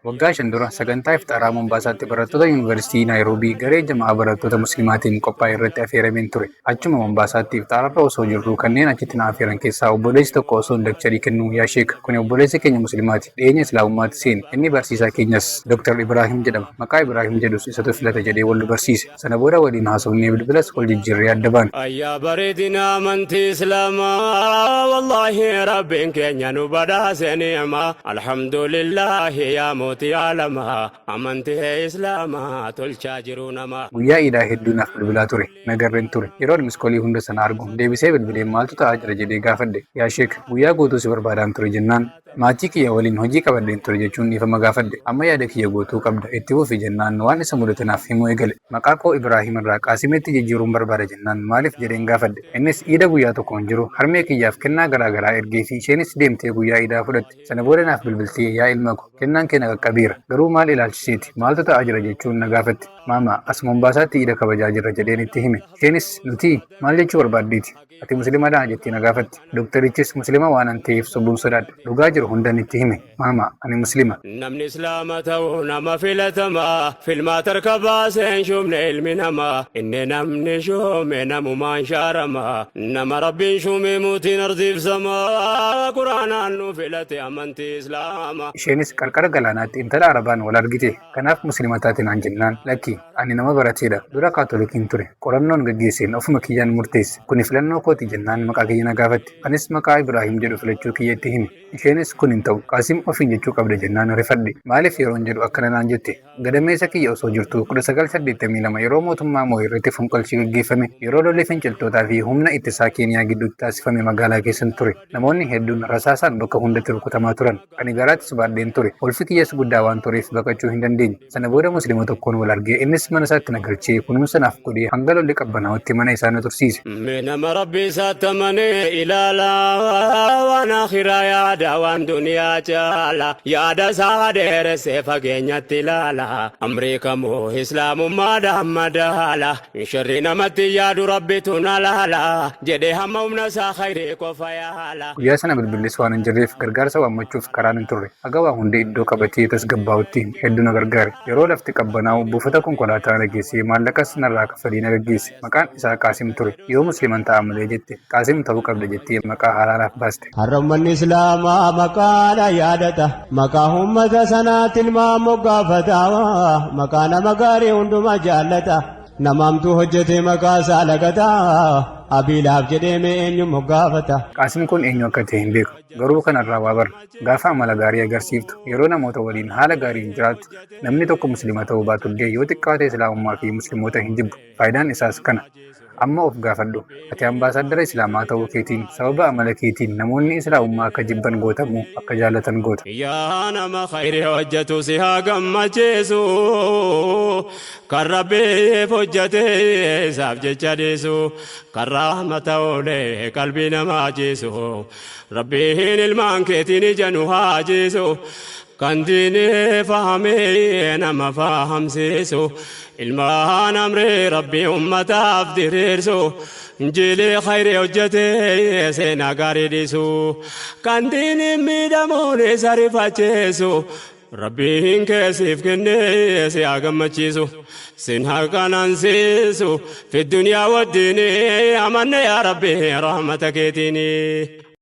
Waggaa shan dura sagantaa iftaaraa Mombaasaatti barattoota Yuunivarsiitii Naayiroobii garee jamaa barattoota Muslimaatiin qophaa'e irratti affeerameen ture. Achuma Mombaasaatti iftaararra osoo jirru kanneen achitti na affeeran keessaa obboleessi tokko osoo daktarii kennuu yaa sheek kuni obboleessi keenya Muslimaati dhiyeenya Islaamummaatti seene. Inni barsiisaa keenyas Dr. Ibraahim jedhama. Maqaa Ibraahim jedhus isatu filata jedhee wal barsiise. Sana booda waliin haasofnee bilbilas wal jijjiirree adda baane. Ayyaa bareedina amantii Islaamaa wallaahi rabbiin keenya nu badhaase ni'ama alhamdulillahi yaa mootii alamaa amantii Islaamaa tolchaa jiru nama. Guyyaa iidaa hedduu naaf bilbilaa ture nagarreen ture yeroo miskoolii hunda sana argu deebisee bilbilee maaltu ta'aa jira jedhee gaafadhe. Yaa sheek guyyaa guutuu si barbaadaan ture jennaan maatii kiyya waliin hojii qabadheen ture jechuun dhiifama gaafadhe. Amma yaada kiyya guutuu qabda itti fufi jennaan waan isa mudate naaf himuu eegale. Maqaa koo Ibraahim irraa Qaasimetti jijjiiruun barbaada jennaan maaliif jedheen gaafadhe. Innis iida guyyaa tokkoon jiru harmee kiyyaaf kennaa garaagaraa ergee fi isheenis deemtee guyyaa iidaa fudhatte. Sana booda naaf bilbiltee yaa ilma ko kennaan kee na qaqqabeera garuu maal ilaalchiseeti maaltu ta'aa jira jechuun na gaafatti. Maama as Mombaasaatti iida kabajaa jirra jedheen itti hime. Isheenis nuti maal jechuu barbaaddeeti ati musliimadhaa jettee na gaafatti. Doktarichis muslima waan ta'eef sobbuun sodaadhe dhugaa jiru hundan itti hime. Maama ani muslima. Namni islaama ta'uu nama filatamaa filmaa tarka baaseen shumne ilmi namaa inni namni shume namumaan shaaramaa nama rabbiin shume muutiin ardiifsamaa quraanaan nu filate amantii islaamaa. Isheenis qarqara galaanaatti intala arabaan wal argite kanaaf muslima taate naan jennaan lakki ani nama barateedha dura kaatolikiin ture qorannoon gaggeesseen ofuma kiyyaan murteesse kuni filannoo kooti jennaan maqaa kiyya na gaafatti. Anis maqaa Ibraahim jedhu filachuu kiyya itti hime. Isheenis kun hin ta'u Qaasim ofiin jechuu qabda jennaan rifadhe. Maaliif yeroon jedhu akkana naan jette gadameessa kiyya osoo jirtu 1982 yeroo mootummaa moo irratti fonqolchi gaggeeffame yeroo lolli finciltootaa fi humna ittisaa Keeniyaa gidduutti taasifame magaalaa keessan ture. Namoonni hedduun rasaasaan bakka hundatti rukutamaa turan. Ani garaattis baadheen ture. Ulfi kiyyas guddaa waan tureef baqachuu hin dandeenye. Sana booda muslima tokkoon wal argee innis mana isaatti na galchee kunuunsa naaf godhee hanga lolli qabbanaa'utti mana isaa na tursiise. Nama rabbi isaatti amanee ilaalaa waan akhiraa yaada waan duniyaa caala yaada isaa dheeressee fageenyatti ilaala amriikamoo islaamummaadhaan madaala sharri namatti yaadu rabbitu na laala jedhee hamma humna isaa khayrii qofa yaala. Guyyaa sana bilbilis waan hin jirreef gargaarsa waammachuuf karaan hin turre. Haga waa hundee iddoo qabatee tasgabbaa'utti hedduu na gargaare. Yeroo lafti qabbanaa'u buufata konkolaataa na geessee maallaqas narraa kaffalii na gaggeesse. Maqaan isaa Qaasim ture. Yoo musliman ta'a malee jette Qaasim ta'uu qabda jettee maqaa haaraanaaf baaste. Harrammanni islaamaa maqaadha yaadata maqaa ummata sanaatti ilmaan moggaafata maqaa nama gaarii hundumaa jaallata namamtu hojjete maqaa isaa lagata abiilaaf jedhee mee eenyu moggaafata. Qaasim kun eenyu akka ta'e hin beeku garuu kanarraa waa barra gaafa amala gaarii agarsiiftu yeroo namoota waliin haala gaariin jiraattu namni tokko muslima ta'uu baatullee yoo xiqqaate islaamummaa fi musliimoota hin jibbu faayidaan isaas kana. Amma of gaafadhu ati ambaasaadara islaamaa ta'uu keetiin sababa amala keetiin namoonni islaamummaa akka jibban gootamu akka jaalatan goota. Yaa nama khayrii hojjetu si haa gammachiisu kan rabbiif hojjetee isaaf jecha dhiisu kan rahmata oolee qalbii namaa jiisu rabbiin ilmaan keetiin ija nu haa jiisu. Kan diinii fahamee nama fahamsiisu ilmaan amree rabbii ummataaf diriirsu injiilii khayrii hojjetee seenaa gaarii dhiisu kan diinii miidhamuun isa rifachiisu rabbiin keessiif kennee si haa gammachiisu sin haa qanansiisu fi duniyaa waddiinii amanne yaa rabbii rahmata keetiinii.